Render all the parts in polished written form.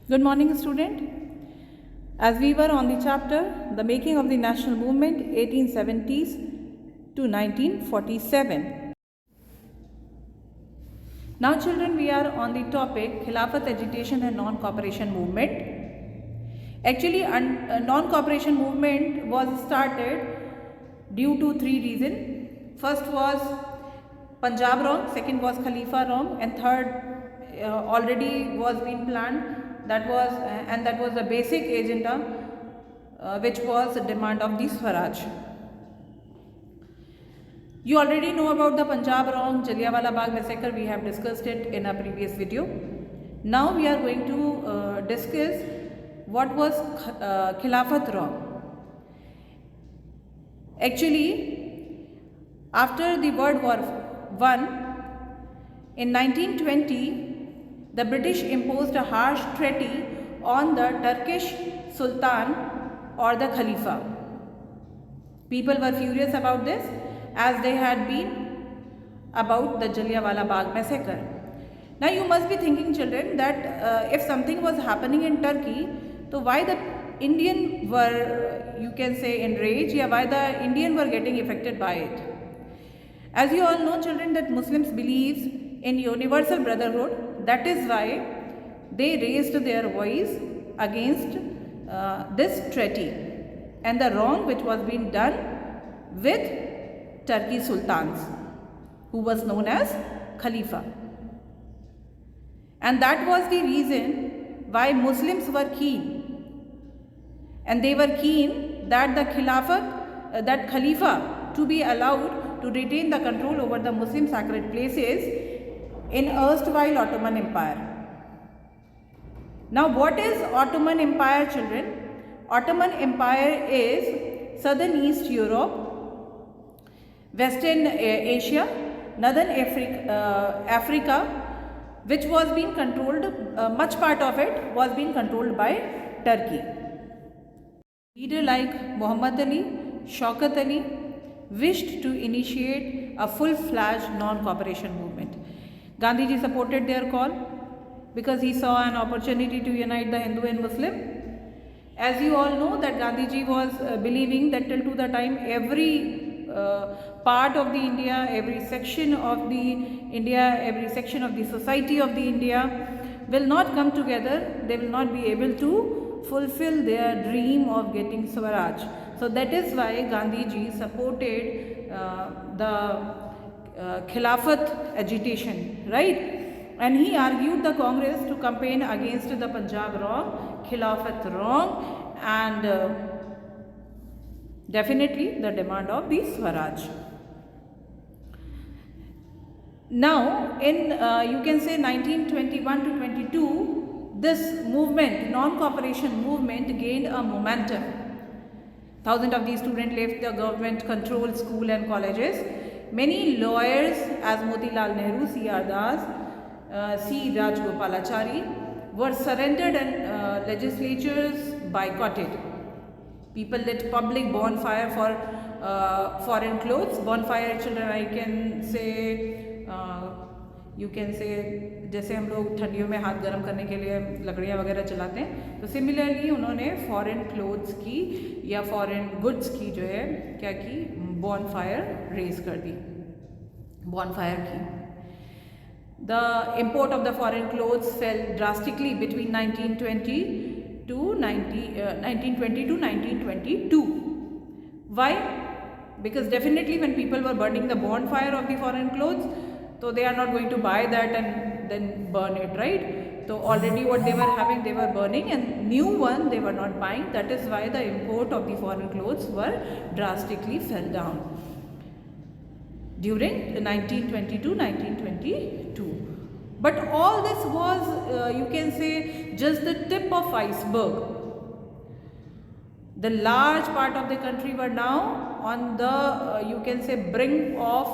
Good morning, student. As we were on the chapter, the making of the national movement 1870s to 1947. Now children, we are on the topic Khilafat agitation and non-cooperation movement. Actually, non-cooperation movement was started due to three reasons. First was Punjab wrong, second was Khalifa wrong, and third already was being planned. That was the basic agenda, which was the demand of the Swaraj. You already know about the Punjab wrong, Jallianwala Bagh massacre. We have discussed it in a previous video. Now we are going to discuss what was Khilafat wrong. Actually, after the World War I, in 1920, the British imposed a harsh treaty on the Turkish Sultan or the Khalifa. People were furious about this, as they had been about the Jallianwala Bagh massacre. Now you must be thinking, children, that if something was happening in Turkey, so why the Indian were, you can say, enraged, or why the Indian were getting affected by it? As you all know, children, that Muslims believes in universal brotherhood. That is why they raised their voice against this treaty and the wrong which was being done with Turkey's sultans, who was known as Khalifa. And that was the reason why Muslims were keen, and they were keen that the that Khalifa to be allowed to retain the control over the Muslim sacred places in erstwhile Ottoman Empire. Now what is Ottoman Empire, children? Ottoman Empire is Southern East Europe, Western Asia, Northern Africa, which was being controlled, much part of it was being controlled by Turkey. Leader like Muhammad Ali, Shaukat Ali wished to initiate a full-fledged non-cooperation movement. Gandhiji supported their call because he saw an opportunity to unite the Hindu and Muslim. As you all know, that Gandhiji was believing that till to the time every part of the India, every section of the India, every section of the society of the India will not come together, they will not be able to fulfill their dream of getting Swaraj. So that is why Gandhiji supported the Khilafat agitation, right? And he argued the Congress to campaign against the Punjab wrong, Khilafat wrong, and definitely the demand of the Swaraj. Now in you can say 1921 to 22, this movement, non-cooperation movement, gained a momentum. Thousands of these students left the government-controlled school and colleges. Many lawyers, as Motilal Nehru, C.R. Das, C. Rajgopalachari, were surrendered and legislatures boycotted. People lit public bonfire for foreign clothes. Bonfire, children, I can say, you can say, जैसे हम लोग ठंडियों में हाथ गर्म करने के लिए लकड़ियाँ वगैरह चलाते हैं, तो सिमिलरली उन्होंने फॉरेन क्लोथ्स की या फॉरेन गुड्स की जो है क्या की, bonfire रेज कर दी, bonfire की. The import of the foreign clothes fell drastically between 1920 to 1922. Why? Because definitely when people were burning the bonfire of the foreign clothes, so they are not going to buy that and then burn it, right? So already what they were having, they were burning, and new one they were not buying. That is why the import of the foreign clothes were drastically fell down during 1922. But all this was, you can say, just the tip of iceberg. The large part of the country were now on the, you can say, brink of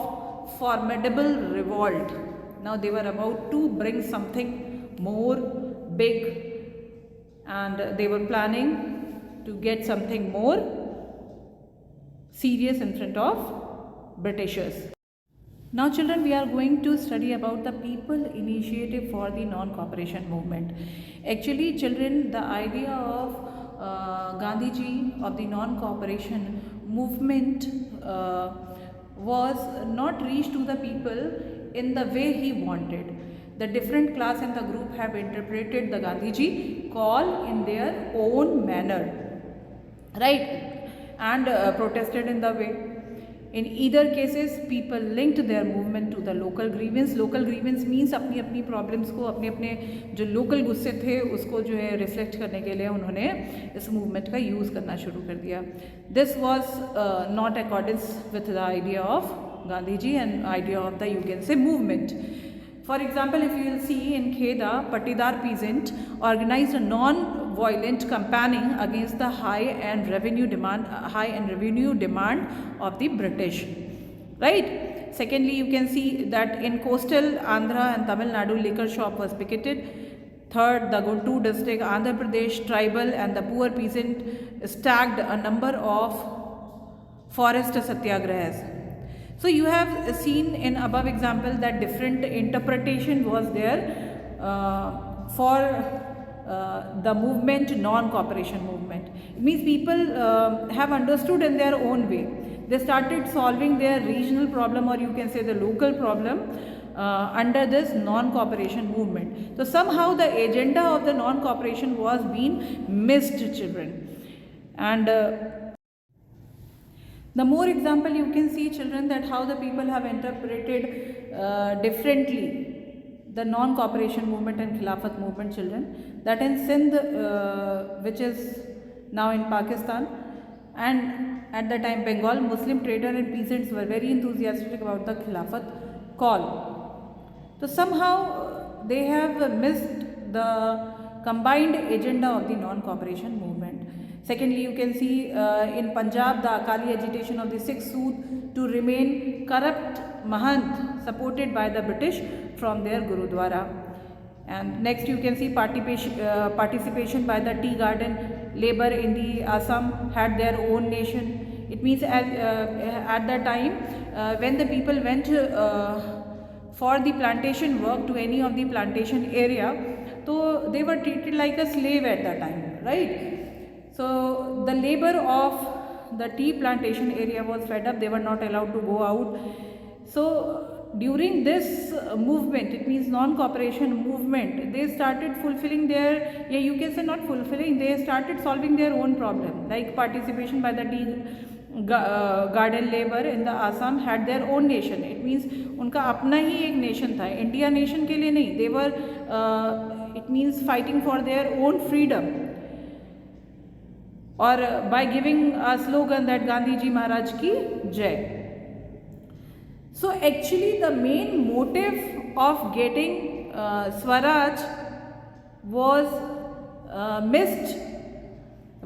formidable revolt. Now they were about to bring something more big, and they were planning to get something more serious in front of Britishers. Now children, we are going to study about the people initiative for the non-cooperation movement. Actually children, the idea of Gandhiji of the non-cooperation movement was not reached to the people in the way he wanted. The different class and the group have interpreted the Gandhiji call in their own manner, right, and protested in the way. In either cases, people linked their movement to the local grievance. Local grievance means अपनी अपनी problems को अपने अपने जो local गुस्से थे उसको जो है reflect करने के लिए उन्होंने इस movement का use करना शुरू कर दिया. This was not accordance with the idea of Gandhiji and idea of the, you can say, movement. For example, if you will see in Kheda, Patidar peasant organized a non-violent campaigning against the high and revenue demand of the British. Right. Secondly, you can see that in coastal Andhra and Tamil Nadu, liquor shop was picketed. Third, the Guntur district, Andhra Pradesh, tribal and the poor peasant stacked a number of forest satyagrahas. So you have seen in above example that different interpretation was there for the movement, non-cooperation movement. It means people have understood in their own way. They started solving their regional problem, or you can say the local problem, under this non-cooperation movement. So somehow the agenda of the non-cooperation was being missed, children. And the more example you can see, children, that how the people have interpreted differently the non-cooperation movement and Khilafat movement, children. That in Sindh, which is now in Pakistan, and at the time Bengal, Muslim trader and peasants were very enthusiastic about the Khilafat call. So somehow they have missed the combined agenda of the non-cooperation movement. Secondly, you can see in Punjab, the Akali agitation of the Sikh Sood to remain corrupt Mahant supported by the British from their Gurudwara. And next you can see participation by the tea garden labor in the Assam had their own nation. It means at that time when the people went for the plantation work to any of the plantation area, so they were treated like a slave at that time, right? So the labor of the tea plantation area was fed up. They were not allowed to go out. So during this movement, it means non-cooperation movement, they started fulfilling their, you can say not fulfilling, they started solving their own problem, like participation by the tea garden labor in the Assam had their own nation. It means उनका अपना ही एक nation था, India nation के लिए नहीं. They were it means fighting for their own freedom, or by giving a slogan that Gandhiji Maharaj ki Jai. So actually the main motive of getting Swaraj was missed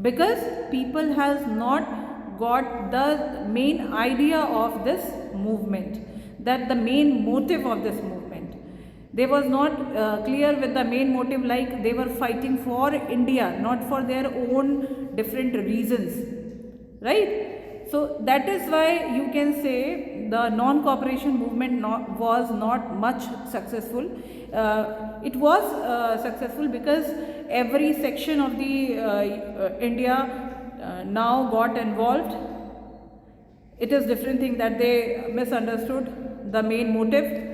because people has not got the main idea of this movement, that the main motive of this movement. They was not clear with the main motive, like they were fighting for India, not for their own different reasons, right? So that is why you can say the non-cooperation movement was not much successful. It was successful because every section of the India now got involved. It is different thing that they misunderstood the main motive.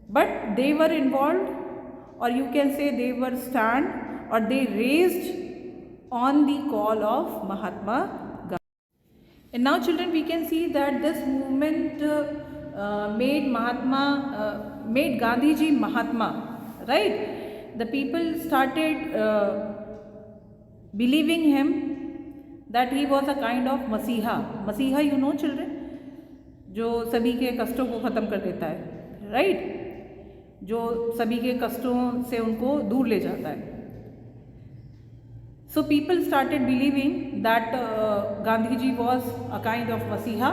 But they were involved, or you can say they were stand, or they raised on the call of Mahatma Gandhi. And now children, we can see that this movement made Gandhiji Mahatma, right? The people started believing him that he was a kind of Masiha. Masiha, you know children, जो सभी के कष्टों को ख़त्म कर देता है, right? जो सभी के कष्टों से उनको दूर ले जाता है. So people started believing that Gandhiji was a kind of Masiha.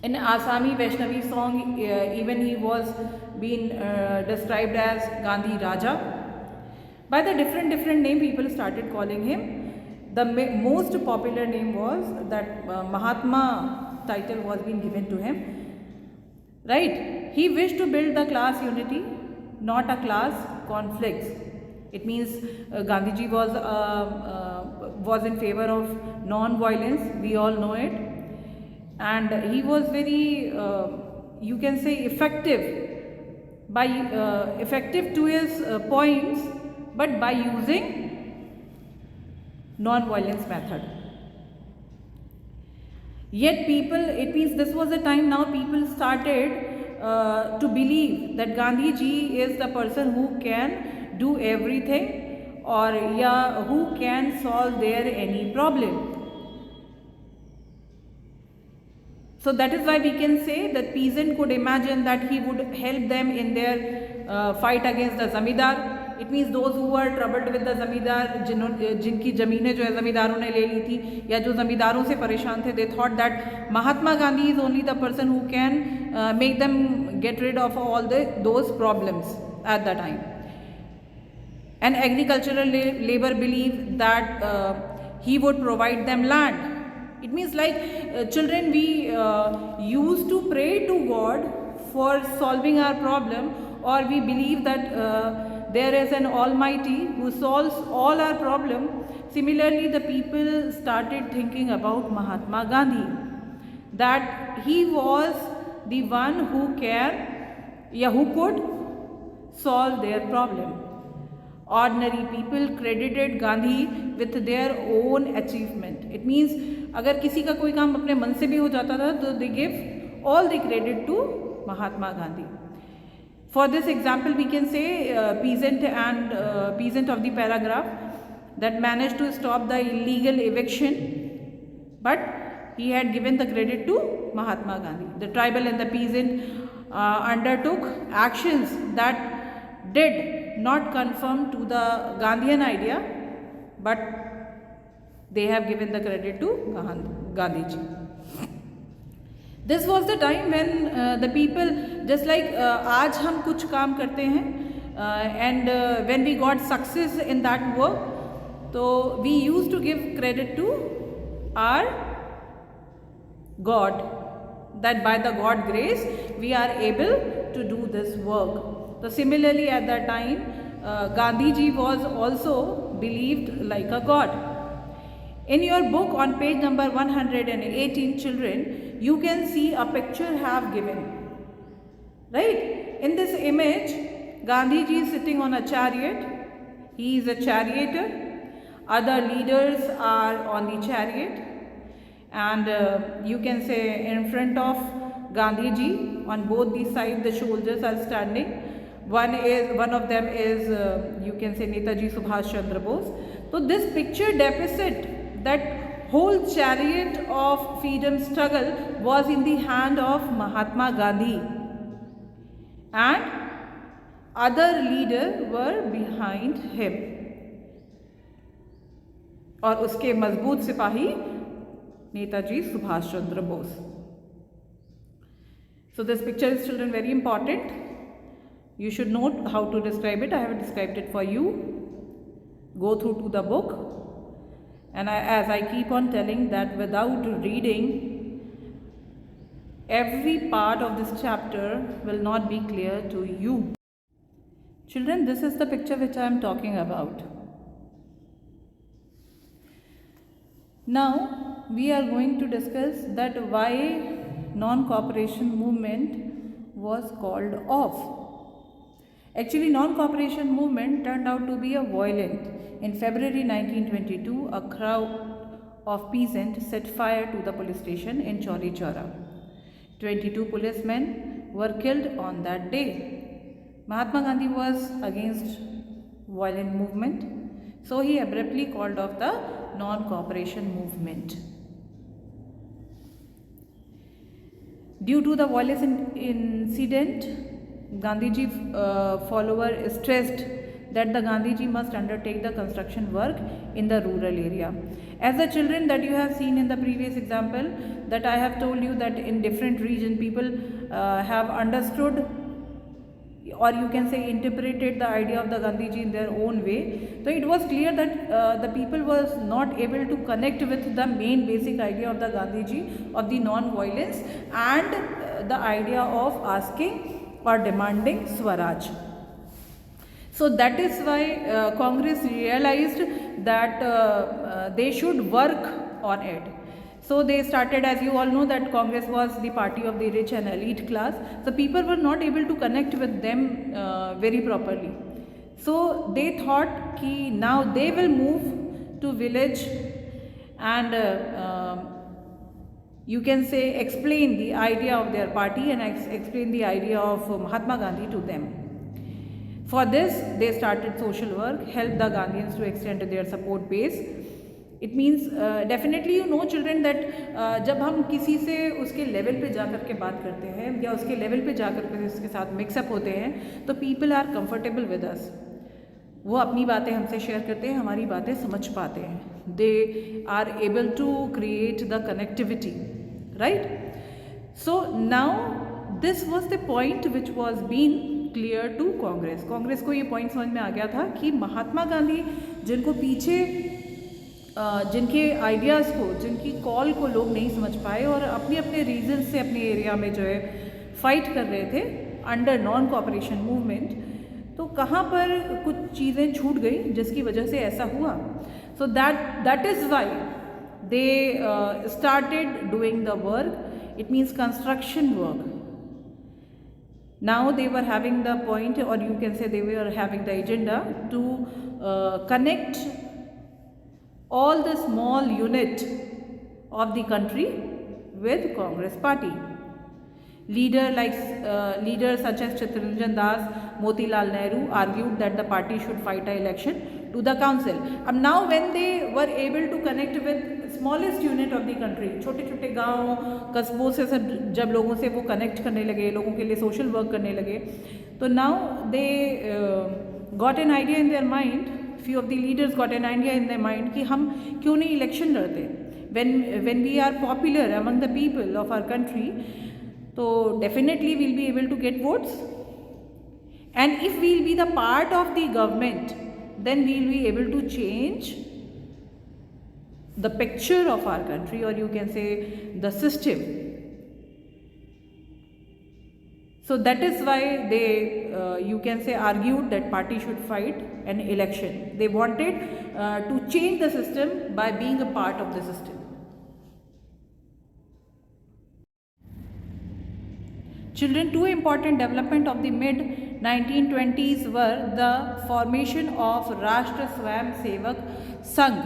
In Assami Vaishnavi song, even he was being described as Gandhi Raja. By the different name, people started calling him. The most popular name was that Mahatma title was being given to him. right? He wished to build the class unity, not a class conflicts. It means Gandhiji was in favor of non-violence. We all know it, and he was very you can say effective to his points, but by using non-violence method. Yet people, it means this was a time now people started to believe that Gandhi ji is the person who can do everything, or yeah, who can solve their any problem. So that is why we can say that peasant could imagine that he would help them in their fight against the zamindar. It means those who were troubled with the zamindar, जिनकी ज़मीनें जो है ज़मींदारों ने ले ली थी, या जो ज़मींदारों से परेशान थे, they thought that Mahatma Gandhi is only the person who can make them get rid of all those problems at the time. And agricultural labor believed that he would provide them land. It means like children, we used to pray to God for solving our problem, or we believe that there is an Almighty who solves all our problem. Similarly, the people started thinking about Mahatma Gandhi, that he was the one who could solve their problem. Ordinary people credited Gandhi with their own achievement. It means अगर किसी का कोई काम अपने मन से भी हो जाता था तो they give all the credit to Mahatma Gandhi. For this example, we can say peasant of the paragraph that managed to stop the illegal eviction, but he had given the credit to Mahatma Gandhi. The tribal and the peasant undertook actions that did not conform to the Gandhian idea, but they have given the credit to Gandhiji. This was the time when the people, just like आज हम कुछ काम करते हैं and when we got success in that work, so we used to give credit to our God, that by the God grace we are able to do this work. So similarly at that time Gandhiji was also believed like a God. In your book on page number 118, children, you can see a picture have given, right? In this image, Gandhiji is sitting on a chariot. He is a charioteer. Other leaders are on the chariot, and you can say in front of Gandhiji, on both the sides the soldiers are standing. One of them is you can say Netaji Subhash Chandra Bose. So this picture depicts that whole chariot of freedom struggle was in the hand of Mahatma Gandhi, and other leaders were behind him, और उसके मजबूत सिपाही Netaji Subhash Chandra Bose. So this picture is, children, very important. You should note how to describe it. I have described it for you. Go through to the book. And as I keep on telling that without reading, every part of this chapter will not be clear to you. Children, this is the picture which I am talking about. Now, we are going to discuss that why non-cooperation movement was called off. Actually, non-cooperation movement turned out to be a violent. In February 1922, a crowd of peasants set fire to the police station in Chauri Chaura. 22 policemen were killed on that day. Mahatma Gandhi was against violent movement, so he abruptly called off the non-cooperation movement. Due to the violent incident, Gandhiji followers stressed that the Gandhiji must undertake the construction work in the rural area. As the children that you have seen in the previous example, that I have told you that in different regions people have understood, or you can say interpreted, the idea of the Gandhiji in their own way. So it was clear that the people was not able to connect with the main basic idea of the Gandhiji of the non-violence, and the idea of asking or demanding Swaraj. So that is why Congress realized that they should work on it. So they started, as you all know, that Congress was the party of the rich and elite class. So people were not able to connect with them very properly. So they thought कि now they will move to village and you can say explain the idea of their party and explain the idea of Mahatma Gandhi to them. For this, they started social work, helped the Gandhians to extend their support base. It means definitely you know children that जब हम किसी से उसके level पे जाकर के बात करते हैं या उसके लेवल पे जाकर के उसके साथ मिक्सअप होते हैं तो people are comfortable with us. वो अपनी बातें हमसे शेयर करते हैं, हमारी बातें समझ पाते हैं. They are able to create the connectivity, right. So now this was the point which was been clear to Congress. Congress को ये पॉइंट समझ में आ गया था कि महात्मा गांधी जिनको पीछे जिनके आइडियाज़ को, जिनकी कॉल को लोग नहीं समझ पाए और अपने अपने रीजन से अपने एरिया में जो है फाइट कर रहे थे अंडर नॉन कोऑपरेशन मूवमेंट, तो कहाँ पर कुछ चीज़ें छूट गई जिसकी वजह से ऐसा हुआ. So that is why they started doing the work. It means construction work. Now they were having the point, or you can say they were having the agenda to connect all the small unit of the country with Congress party. Leaders such as Chittaranjan Das, Motilal Nehru argued that the party should fight an election to the council. And now when they were able to connect with smallest unit of the country, छोटे छोटे गाँव कस्बों से सब जब लोगों से वो कनेक्ट करने लगे, लोगों के लिए सोशल वर्क करने लगे, तो now they got an idea in their mind. Few of the leaders got an idea in their mind कि हम क्यों नहीं इलेक्शन लड़ते. When we are popular among the people of our country, तो definitely we'll be able to get votes, and if we'll be the part of the government, then we'll be able to change the picture of our country, or you can say the system. So that is why they you can say argued that party should fight an election. They wanted to change the system by being a part of the system. Children, two important development of the mid 1920s were the formation of Rashtra Swayam Sevak Sangh,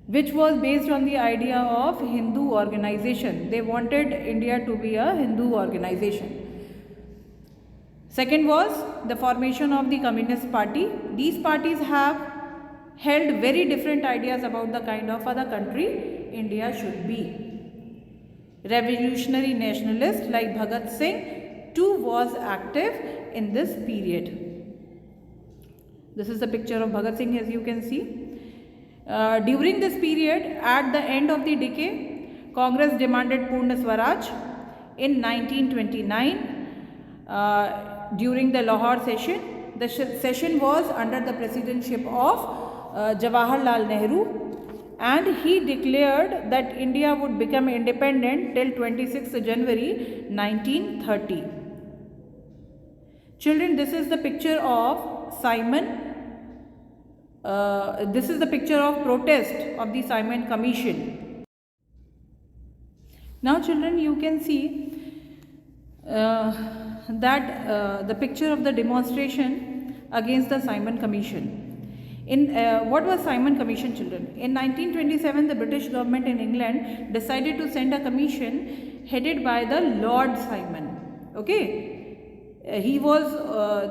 which was based on the idea of Hindu organization. They wanted India to be a Hindu organization. Second was the formation of the Communist Party. These parties have held very different ideas about the kind of other country India should be. Revolutionary nationalists like Bhagat Singh too was active in this period. This is the picture of Bhagat Singh, as you can see. During this period, at the end of the decade, Congress demanded Purna Swaraj. In 1929, during the Lahore session, the session was under the presidency of Jawaharlal Nehru, and he declared that India would become independent till 26th January 1930. Children, this is the picture of Simon. This is the picture of protest of the Simon Commission. Now children, you can see that the picture of the demonstration against the Simon Commission. What was Simon Commission, children? In 1927, the British government in England decided to send a commission headed by the Lord Simon. Okay, he was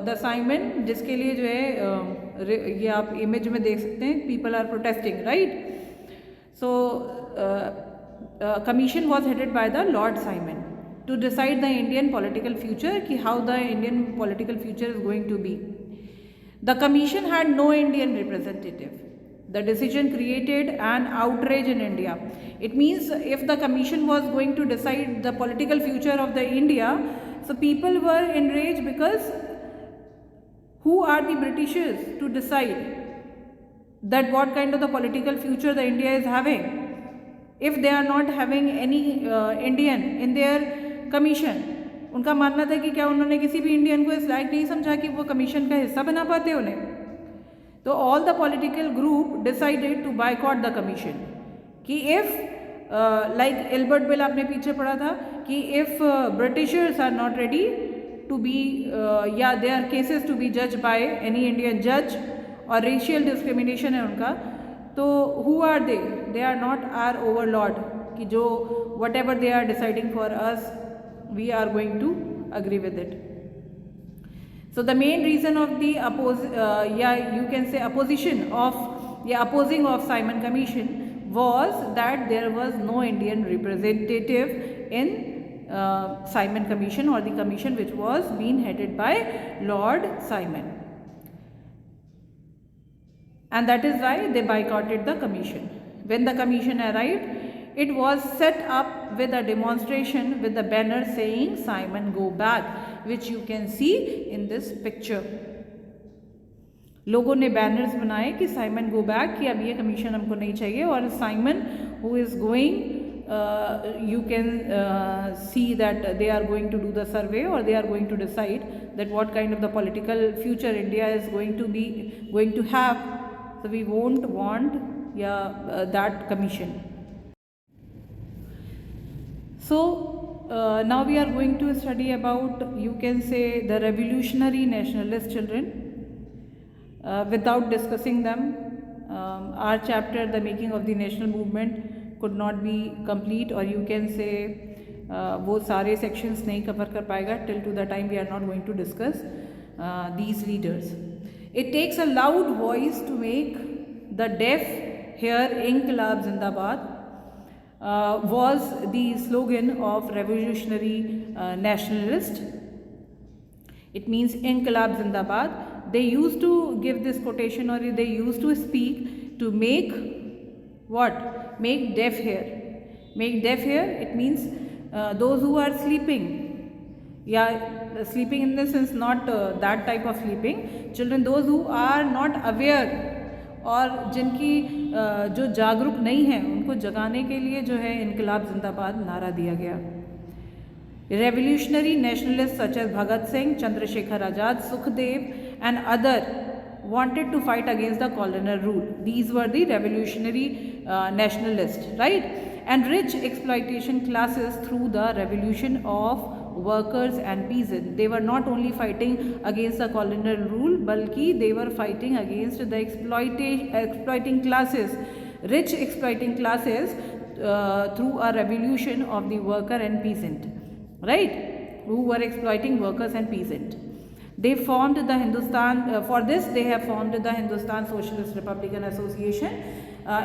the Simon जिसके लिए जो है ये आप image में देख सकते हैं, people are protesting, right? So commission was headed by the Lord Simon to decide the Indian political future, कि how the Indian political future is going to be. The commission had no Indian representative. The decision created an outrage in India. It means if the commission was going to decide the political future of the India, so people were enraged because who are the Britishers to decide that what kind of the political future the India is having? if they are not having any Indian in their commission, उनका मानना था कि क्या उन्होंने किसी भी Indian को इस लायक नहीं समझा कि वो कमीशन का हिस्सा बना पाते उन्हें. तो all the political group decided to boycott the commission कि इफ़ लाइक एल्बर्ट बिल आपने पीछे पढ़ा था कि if Britishers are not ready to be या they are cases to be जज बाय एनी इंडियन जज और रेशियल डिस्क्रिमिनेशन है उनका, तो who are they are not are Overlord कि जो what ever they are deciding for us we are going to agree with it. So the main reason of the opposing of Simon Commission was that there was no Indian representative in Simon Commission or the commission which was being headed by Lord Simon, and that is why they boycotted the commission. When the commission arrived, it was set up with a demonstration with the banner saying Simon go back, which you can see in this picture. लोगों ने banners बनाए कि Simon go back, कि अब ये commission हमको नहीं चाहिए, और Simon who is going you can see that they are going to do the survey और they are going to decide that what kind of the political future India is going to have. So we won't want that commission. So now we are going to study about, you can say, the revolutionary nationalist children. Without discussing them, our chapter, the making of the national movement, could not be complete, or you can say वो सारे sections नहीं cover कर पाएगा till to the time we are not going to discuss these leaders. It takes a loud voice to make the deaf hear Inqilab Zindabad. Was the slogan of revolutionary nationalist. It means Inqilab Zindabad. They used to give this quotation, or they used to speak to make what? Make deaf hear. Make deaf hear, it means those who are sleeping. Yeah, sleeping in the sense not that type of sleeping. Children, those who are not aware और जिनकी जो जागरूक नहीं है, उनको जगाने के लिए जो है इनकलाब जिंदाबाद नारा दिया गया. Revolutionary nationalist such as Bhagat Singh, Chandrashekhar Azad, Sukhdev and other wanted to fight against the colonial rule. These were the revolutionary nationalists, right? And rich exploitation classes through the revolution of workers and peasants. They were not only fighting against the colonial rule, balki they were fighting against the exploiting classes, rich exploiting classes through a revolution of the worker and peasant, right? Who were exploiting workers and peasant. They formed the Hindustan, for this they have formed the Hindustan Socialist Republican Association,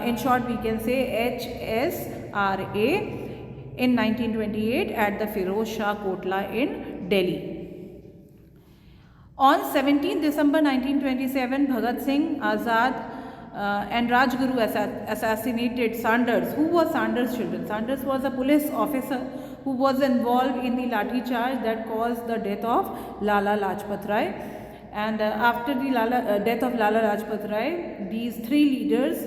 in short we can say HSRA, in 1928 at the Firoz Shah Kotla in Delhi. On 17 December 1927, Bhagat Singh, Azad and Rajguru assassinated Sanders. Who was Sanders, children? Sanders was a police officer who was involved in the lathi charge that caused the death of Lala Lajpat Rai. And after the death of Lala Lajpat Rai, these three leaders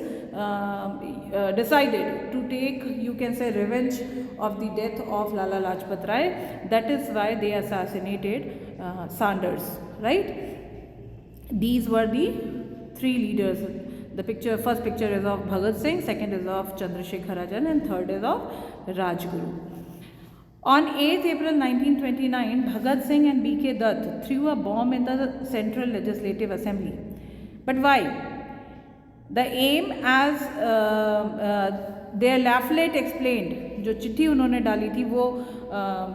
decided to take, you can say, revenge of the death of Lala Lajpat Rai. That is why they assassinated Sanders, right? These were the three leaders. The first picture is of Bhagat Singh, second is of Chandrasekhar Azad, and third is of Rajguru. On 8th April 1929, Bhagat Singh and B.K. Dutt threw a bomb in the Central Legislative Assembly. But why? The aim, as their leaflet explained, जो चिट्ठी उन्होंने डाली थी वो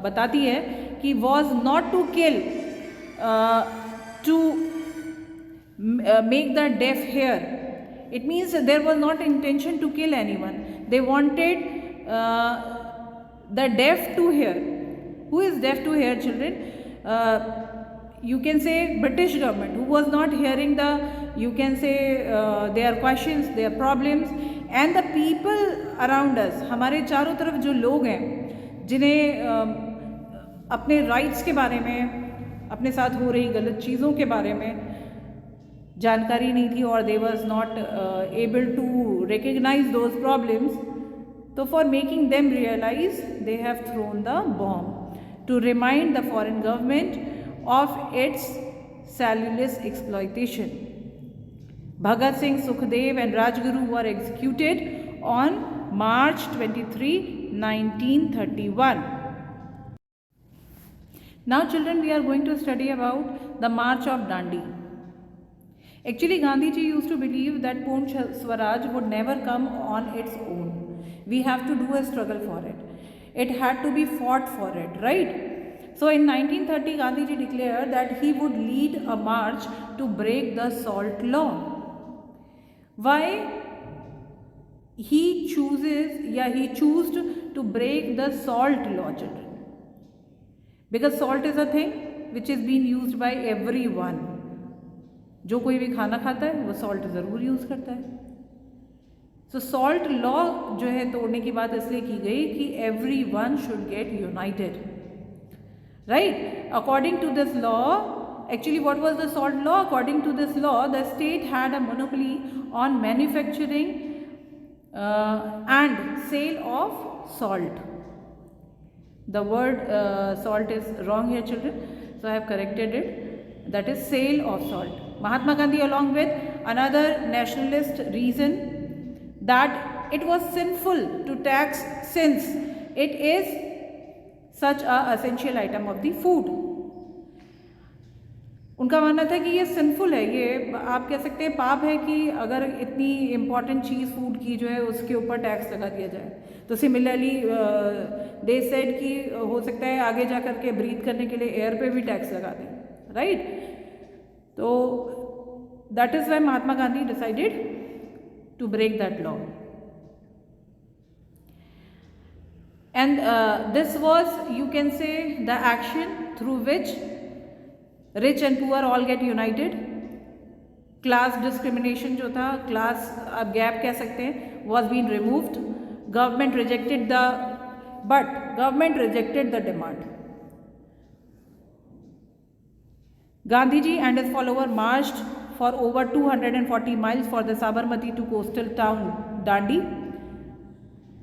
बताती है कि was not to kill, to make the deaf hear. It means there was not intention to kill anyone. They wanted the deaf to hear. Who is deaf to hear, children? You can say British government, who was not hearing the, you can say their questions, their problems, and the people around us. हमारे चारों तरफ जो लोग हैं जिन्हें अपने rights के बारे में, अपने साथ हो रही गलत चीज़ों के बारे में जानकारी नहीं थी, और they was not able to recognize those problems. So for making them realize, they have thrown the bomb to remind the foreign government of its cellulose exploitation. Bhagat Singh, Sukhdev and Rajguru were executed on March 23, 1931. Now children, we are going to study about the March of Dandi. Actually, Gandhi ji used to believe that Purna Swaraj would never come on its own. We have to do a struggle for it. It had to be fought for it, right? So in 1930, Gandhi ji declared that he would lead a march to break the salt law. Why he chose to break the salt law, children? Because salt is a thing which is being used by everyone. जो कोई भी खाना खाता है वो salt ज़रूर use करता है. सो सॉल्ट लॉ जो है तोड़ने की बात इसलिए की गई कि everyone should get united, right? According to this law, actually what was the salt law? According to this law, the state had a monopoly on manufacturing and sale of salt. The word salt is wrong here, children, so I have corrected it. That is sale of salt. Mahatma Gandhi, along with another nationalist, reason that it was sinful to tax since it is such a essential item of the food. उनका मानना था कि ये sinful है, ये आप कह सकते हैं पाप है कि अगर इतनी इम्पॉर्टेंट चीज़ फूड की जो है उसके ऊपर टैक्स लगा दिया जाए. तो सिमिलरली दे सेड कि हो सकता है आगे जा कर के ब्रीथ करने के लिए एयर पे भी टैक्स लगा दें, राइट? तो that is why Mahatma Gandhi decided to break that law. And this was, you can say, the action through which rich and poor all get united. Class discrimination जो था, class अब gap कह सकते हैं, was being removed. Government rejected the demand. Gandhiji and his follower marched for over 240 miles for the Sabarmati to coastal town Dandi.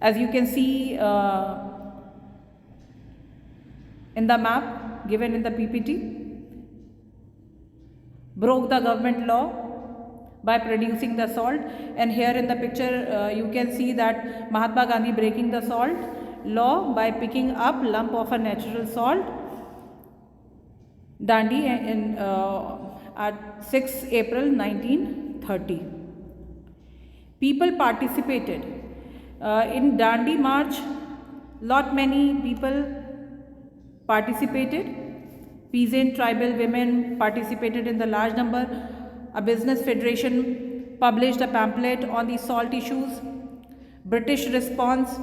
As you can see in the map given in the PPT, broke the government law by producing the salt. And here in the picture you can see that Mahatma Gandhi breaking the salt law by picking up lump of a natural salt, Dandi, at 6 April 1930. People participated in Dandi march. Many people participated. Peasant tribal women participated in the large number. A business federation published a pamphlet on the salt issues. British response.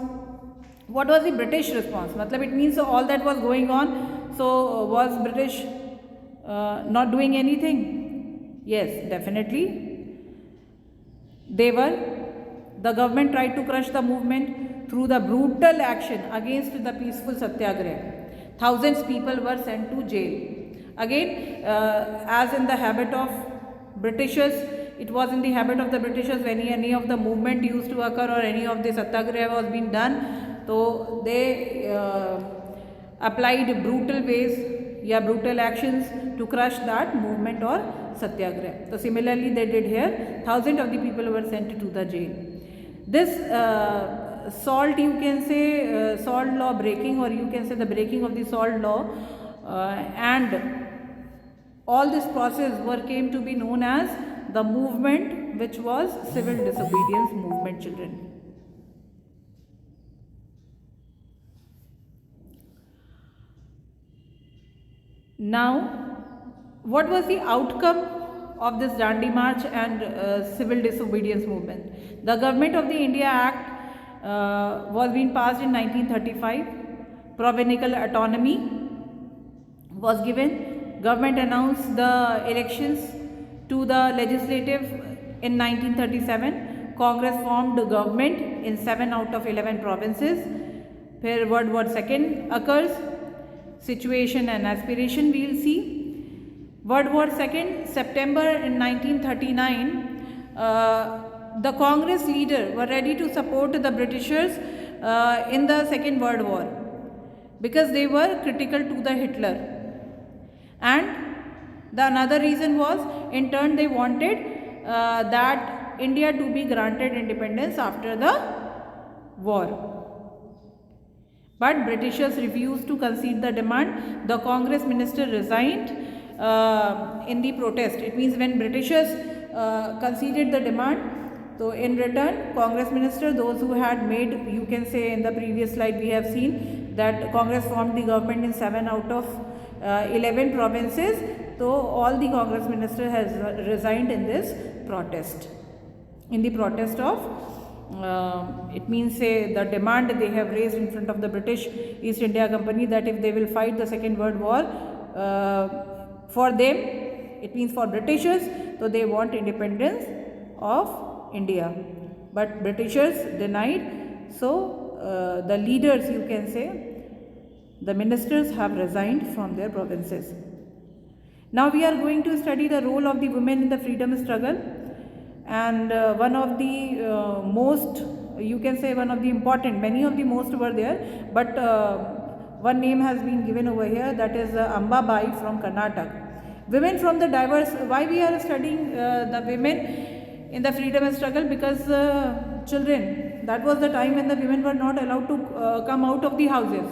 What was the British response? Matlab, it means all that was going on. So was British not doing anything? Yes, definitely. They were. The government tried to crush the movement through the brutal action against the peaceful satyagraha. Thousands of people were sent to jail. Again, as in the habit of Britishers, it was in the habit of the Britishers when any of the movement used to occur or any of the satyagraha was being done, so they applied brutal ways, brutal actions to crush that movement or satyagraha. So similarly they did here. Thousands of the people were sent to the jail. This salt, you can say salt law breaking, or you can say the breaking of the salt law, and all this process came to be known as the movement, which was civil disobedience movement, children. Now, what was the outcome of this Dandi March and civil disobedience movement? The Government of the India Act was being passed in 1935. Provincial autonomy was given. Government announced the elections to the legislative in 1937. Congress formed government in 7 out of 11 provinces. Here World War II occurs. Situation and aspiration we will see. World War II, September in 1939, the Congress leader were ready to support the Britishers in the Second World War, because they were critical to the Hitler. And the another reason was, in turn, they wanted that India to be granted independence after the war. But Britishers refused to concede the demand. The Congress minister resigned in the protest. It means when Britishers conceded the demand, so in return, Congress minister, those who had made, you can say in the previous slide we have seen that Congress formed the government in 7 out of 11 provinces. So all the Congress minister has resigned in this protest. In the protest of it means say the demand they have raised in front of the British East India Company, that if they will fight the Second World War for them, it means for Britishers, so they want independence of India. But Britishers denied, so the leaders, you can say, the ministers have resigned from their provinces. Now we are going to study the role of the women in the freedom struggle. And one of the most, you can say one of the important, many of the most were there, but one name has been given over here, that is Amba Bai from Karnataka. Women from the diverse, why we are studying the women in the freedom struggle? Because children, that was the time when the women were not allowed to come out of the houses.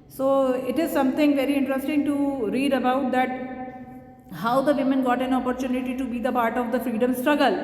So it is something very interesting to read about, that how the women got an opportunity to be the part of the freedom struggle.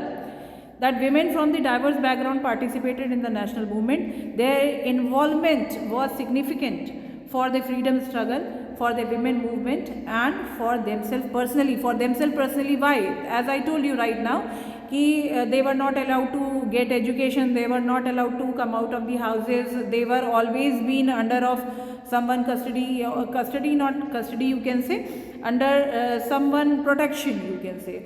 That women from the diverse background participated in the national movement. Their involvement was significant for the freedom struggle, for the women movement, and for themselves personally. For themselves personally, why? As I told you right now, they were not allowed to get education, they were not allowed to come out of the houses, they were always been under of someone custody, not custody, you can say, under someone protection, you can say.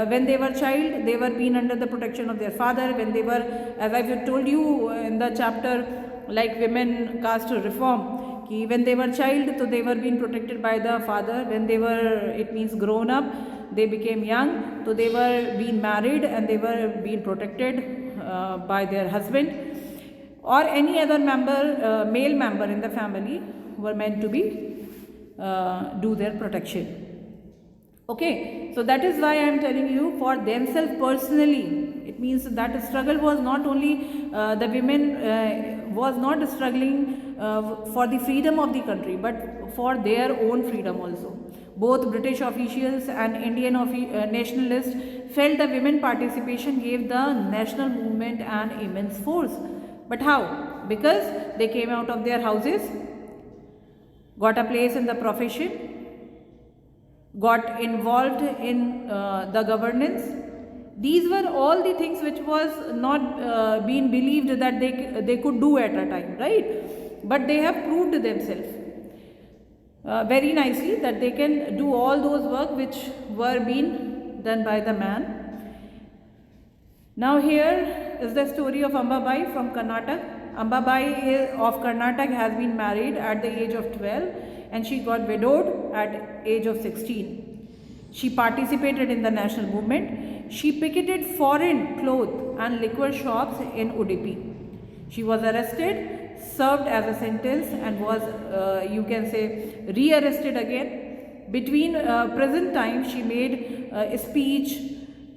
When they were child, they were being under the protection of their father. When they were, as I have told you in the chapter like women caste reform, when they were child, so they were being protected by the father. When they were, it means grown up, they became young, so they were being married and they were being protected by their husband or any other member, male member in the family were meant to be do their protection. Okay, so that is why I am telling you, for themselves personally. It means that struggle was not only the women was not struggling for the freedom of the country, but for their own freedom also. Both British officials and Indian nationalists felt the women participation gave the national movement an immense force. But how? Because they came out of their houses, got a place in the profession, got involved in the governance. These were all the things which was not being believed that they could do at a time, right? But they have proved themselves very nicely that they can do all those work which were being done by the man. Now here is the story of Amba Bai from Karnataka. Amba Bai of Karnataka has been married at the age of 12 and she got widowed at age of 16. She participated in the national movement. She picketed foreign cloth and liquor shops in Udupi. She was arrested, served as a sentence and was, you can say, re-arrested again. Between present time, she made a speech,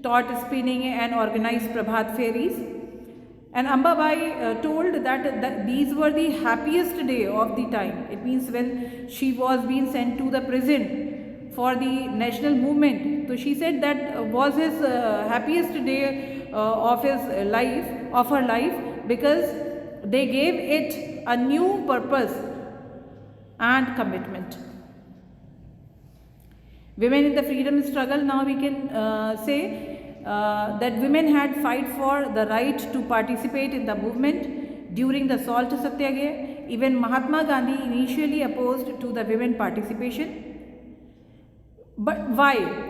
taught spinning and organized Prabhat fairies. And Amba Bai told that these were the happiest day of the time. It means when she was being sent to the prison for the national movement. So she said that was his happiest day of her life, because they gave it a new purpose and commitment. Women in the freedom struggle, now we can say that women had fight for the right to participate in the movement during the salt satyagraha. Even Mahatma Gandhi initially opposed to the women participation. But why?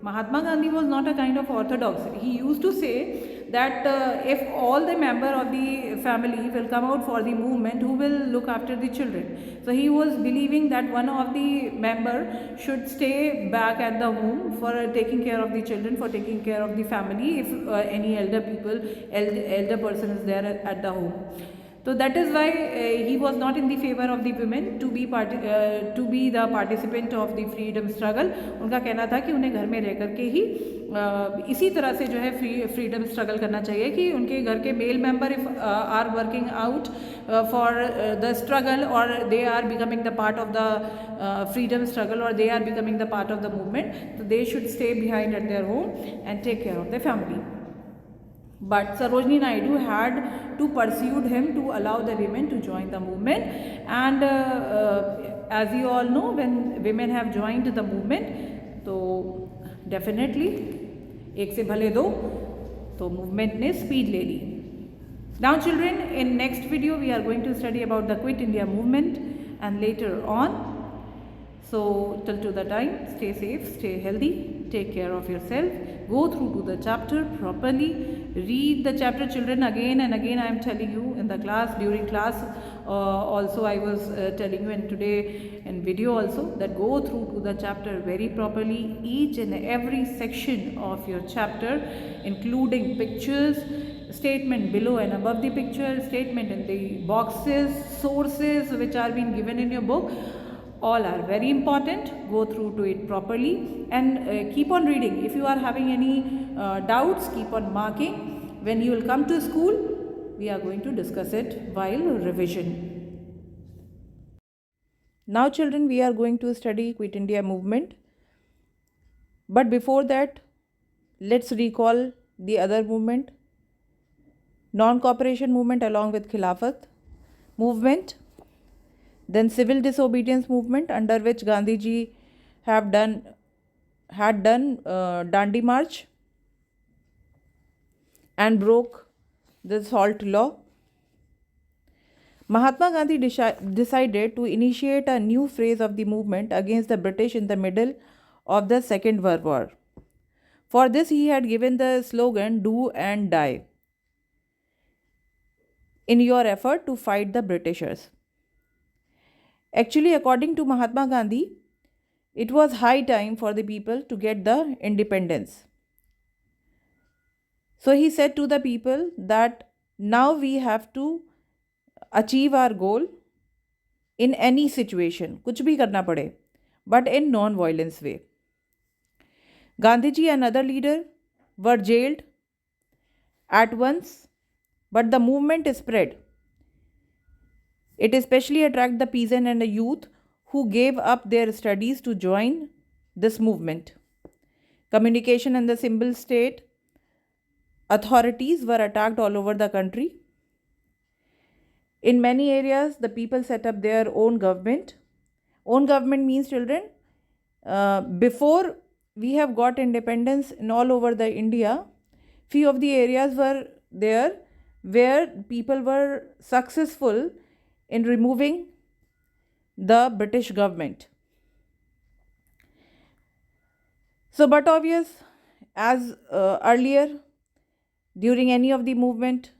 Mahatma Gandhi was not a kind of orthodox. He used to say that if all the member of the family will come out for the movement, who will look after the children? So he was believing that one of the member should stay back at the home for taking care of the children, for taking care of the family if any elder person is there at the home. So that is why he was not in the favor of the women to be the participant of the freedom struggle. उनका कहना था कि उन्हें घर में रह करके ही इसी तरह से जो है फ्रीडम स्ट्रगल करना चाहिए कि उनके घर के male member if are working out for the struggle और they are becoming the part of the freedom struggle or they are becoming the part of the movement, so they should stay behind at their home and take care of their family. But Sarojini Naidu had to pursued him to allow the women to join the movement, and as you all know, when women have joined the movement, so definitely एक से भले दो, तो movement ने speed ले ली. Now children, in next video we are going to study about the Quit India movement, and later on. So till to the time, stay safe, stay healthy, take care of yourself, go through to the chapter properly, read the chapter children again and again. I am telling you in the class, during class also I was telling you, and today in video also, that go through to the chapter very properly, each and every section of your chapter, including pictures, statement below and above the picture, statement in the boxes, sources which are being given in your book. All are very important. Go through to it properly and keep on reading. If you are having any doubts, keep on marking. When you will come to school, we are going to discuss it while revision. Now children, we are going to study Quit India movement. But before that, let's recall the other movement. Non-cooperation movement along with Khilafat movement. Then civil disobedience movement, under which Gandhi ji had done Dandi March and broke the salt law. Mahatma Gandhi decided to initiate a new phase of the movement against the British in the middle of the Second World War. For this, he had given the slogan, "Do and die," in your effort to fight the Britishers. Actually, according to Mahatma Gandhi, it was high time for the people to get the independence. So he said to the people that now we have to achieve our goal in any situation, कुछ भी करना पड़े, but in non-violence way. Gandhiji and other leaders were jailed at once, but the movement spread. It especially attracted the peasant and the youth who gave up their studies to join this movement. Communication and the symbol state authorities were attacked all over the country. In many areas, the people set up their own government. Own government means, children, before we have got independence in all over the India, few of the areas were there where people were successful in removing the British government. So, but obvious, as earlier, during any of the movement,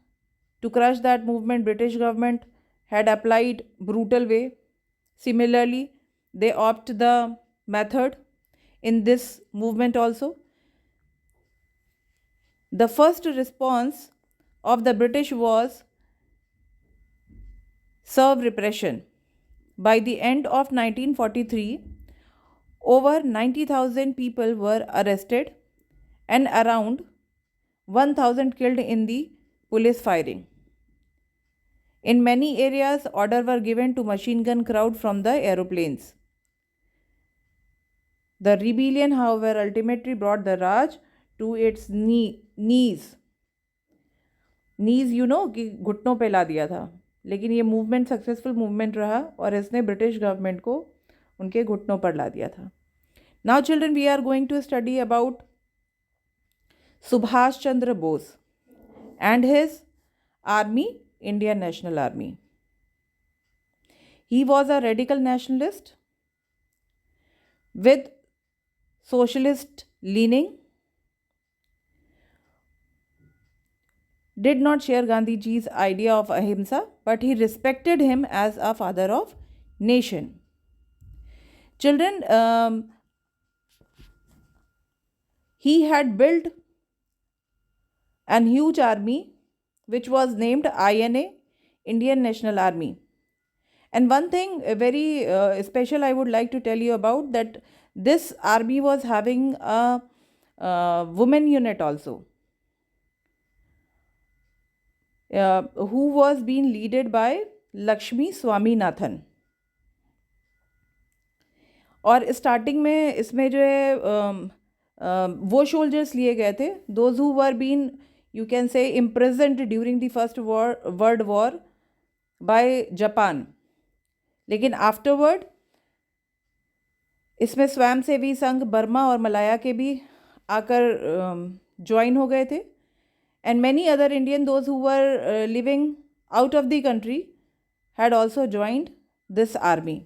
to crush that movement, British government had applied brutal way. Similarly, they opt the method in this movement also. The first response of the British was serve repression. By the end of 1943, over 90,000 people were arrested and around 1,000 killed in the police firing. In many areas, orders were given to machine gun crowd from the aeroplanes. The rebellion, however, ultimately brought the Raj to its knees. Knees, you know, कि घुटनों पे ला दिया था. लेकिन ये movement successful movement रहा और इसने ब्रिटिश गवर्नमेंट को उनके घुटनों पर ला दिया था. Now children, we are going to study about Subhash Chandra Bose and his army, Indian National Army. He was a radical nationalist with socialist leaning. Did not share Gandhi ji's idea of ahimsa, but he respected him as a father of nation. Children, he had built an huge army which was named INA, Indian National Army. And one thing very special I would like to tell you about, that this army was having a women unit also, who was being led by Lakshmi Swaminathan. और starting में इसमें जो है वो soldiers लिए गए थे, those who were been, you can say, imprisoned during the first world war by Japan. लेकिन आफ्टरवर्ड इसमें स्वयंसेवी संघ बर्मा और मलाया के भी आकर ज्वाइन हो गए थे. And many other Indian, those who were living out of the country, had also joined this army.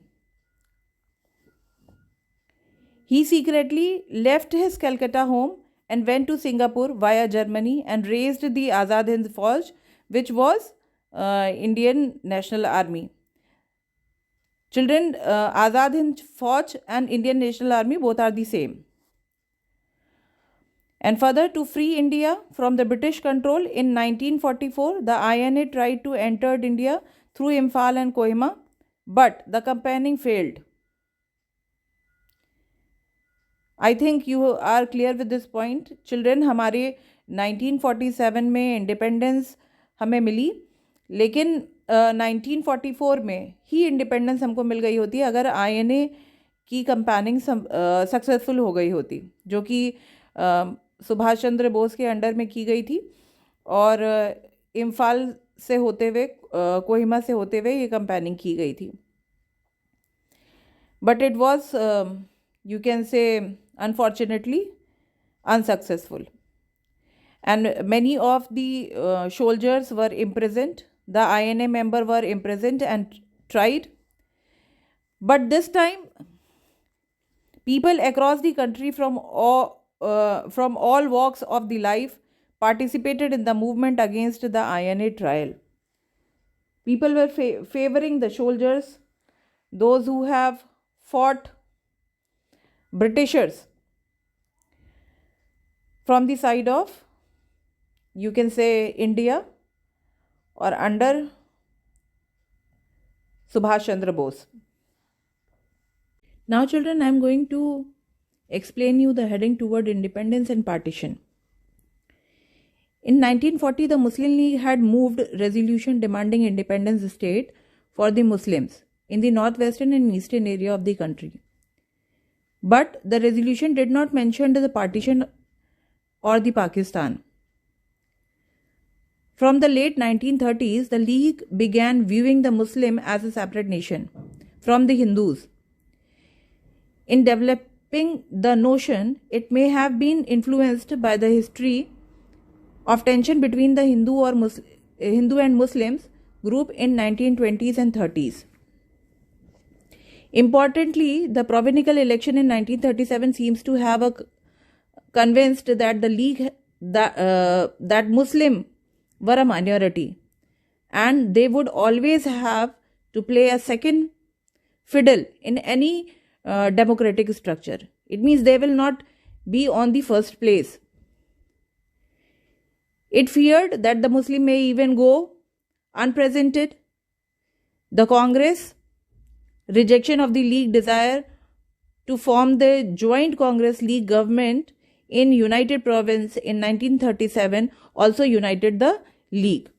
He secretly left his Calcutta home and went to Singapore via Germany and raised the Azad Hind Fauj, which was Indian National Army. Children, Azad Hind Fauj and Indian National Army both are the same. And further, to free India from the British control, in 1944, the INA tried to enter India through Imphal and Kohima, but the campaigning failed. I think you are clear with this point. Children, हमारे 1947 में independence हमें मिली, लेकिन 1944 में ही independence हमको मिल गई होती अगर INA की कंपेनिंग सक्सेसफुल हो गई होती, जो कि सुभाष चंद्र बोस के अंडर में की गई थी, और इम्फाल से होते हुए, कोहिमा से होते हुए ये कंपेनिंग की गई थी. But it was, you can say, unfortunately unsuccessful, and many of the soldiers were imprisoned. The INA member were imprisoned and tried, but this time people across the country from all walks of the life participated in the movement against the INA trial. People were favoring the soldiers, those who have fought Britishers from the side of, you can say, India, or under Subhash Chandra Bose. Now children, I am going to explain you the heading toward independence and partition. In 1940, the Muslim League had moved resolution demanding independence state for the Muslims in the northwestern and eastern area of the country. But the resolution did not mention the partition or the Pakistan. From the late 1930s, the League began viewing the Muslim as a separate nation from the Hindus. In developing the notion, it may have been influenced by the history of tension between the Hindu and Muslims group in 1920s and 30s. Importantly, the provincial election in 1937 seems to have convinced that the League that Muslim were a minority, and they would always have to play a second fiddle in any democratic structure. It means they will not be on the first place. It feared that the Muslim may even go unrepresented. The Congress rejection of the League desire to form the joint Congress League government in United Province in 1937 also united the League.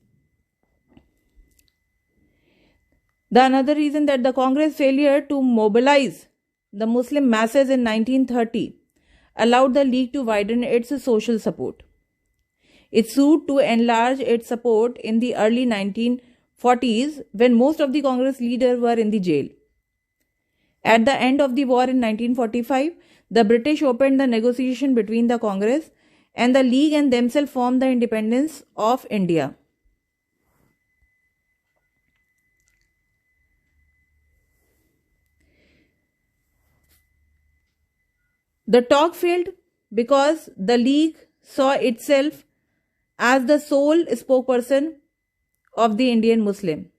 The another reason that the Congress failure to mobilize the Muslim masses in 1930 allowed the League to widen its social support. It sought to enlarge its support in the early 1940s when most of the Congress leaders were in the jail. At the end of the war in 1945, the British opened the negotiation between the Congress and the League and themselves formed the independence of India. The talk failed because the League saw itself as the sole spokesperson of the Indian Muslim.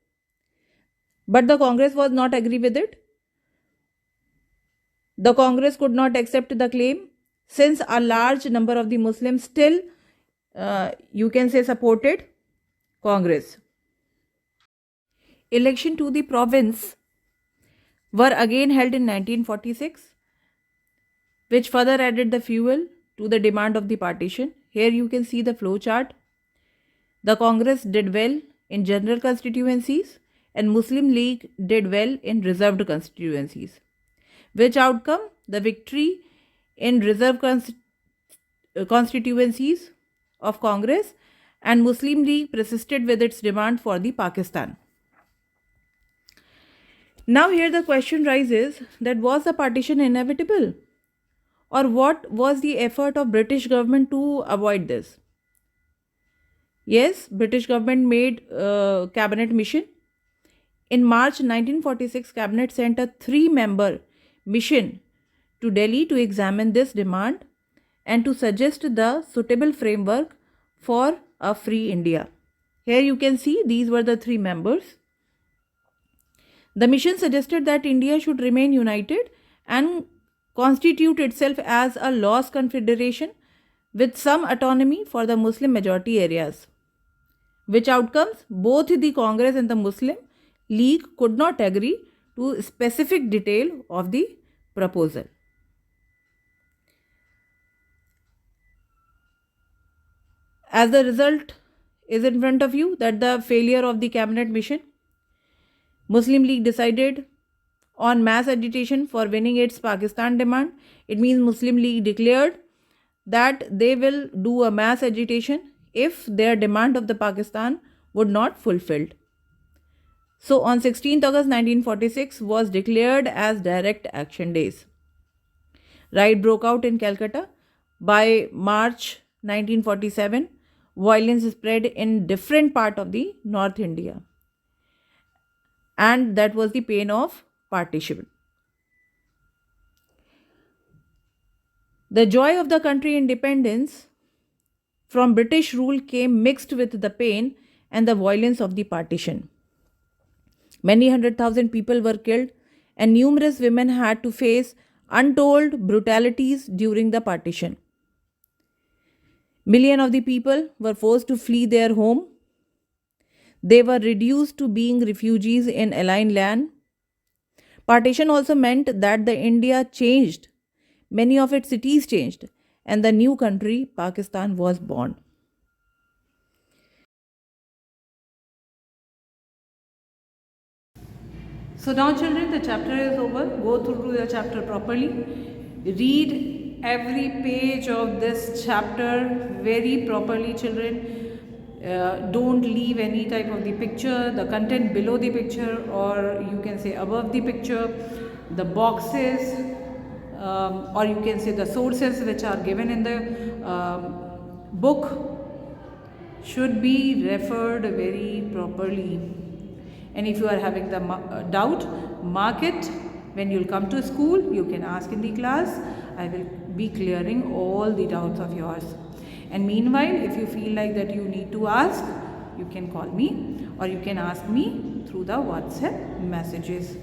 But the Congress was not agree with it. The Congress could not accept the claim since a large number of the Muslims still, you can say, supported Congress. Election to the province were again held in 1946, which further added the fuel to the demand of the partition. Here you can see the flow chart. The Congress did well in general constituencies and Muslim League did well in reserved constituencies. Which outcome? The victory in reserved constituencies of Congress, and Muslim League persisted with its demand for the Pakistan. Now here the question rises that was the partition inevitable, or what was the effort of British government to avoid this? Yes, British government made cabinet mission. In March 1946, cabinet sent a 3-member mission to Delhi to examine this demand and to suggest the suitable framework for a free India. Here you can see these were the 3 members. The mission suggested that India should remain united and constitute itself as a lost confederation with some autonomy for the Muslim majority areas. Which outcomes? Both the Congress and the Muslim League could not agree to specific detail of the proposal. As the result is in front of you, that the failure of the cabinet mission, Muslim League decided on mass agitation for winning its Pakistan demand. It means Muslim League declared that they will do a mass agitation if their demand of the Pakistan would not fulfilled. So on 16th August 1946 was declared as direct action days. Riot broke out in Calcutta. By March 1947, violence spread in different part of the North India. And that was the pain of partition. The joy of the country independence from British rule came mixed with the pain and the violence of the partition. Many 100,000 people were killed and numerous women had to face untold brutalities during the partition. Millions of the people were forced to flee their home. They were reduced to being refugees in alien land. Partition also meant that the India changed. Many of its cities changed and the new country, Pakistan, was born. So now children, the chapter is over. Go through the chapter properly. Read every page of this chapter very properly, children. Don't leave any type of the picture, the content below the picture, or you can say above the picture, the boxes, or you can say the sources which are given in the book should be referred very properly. And if you are having the doubt, mark it. When you'll come to school, you can ask in the class. I will be clearing all the doubts of yours. And meanwhile, if you feel like that you need to ask, you can call me or you can ask me through the WhatsApp messages.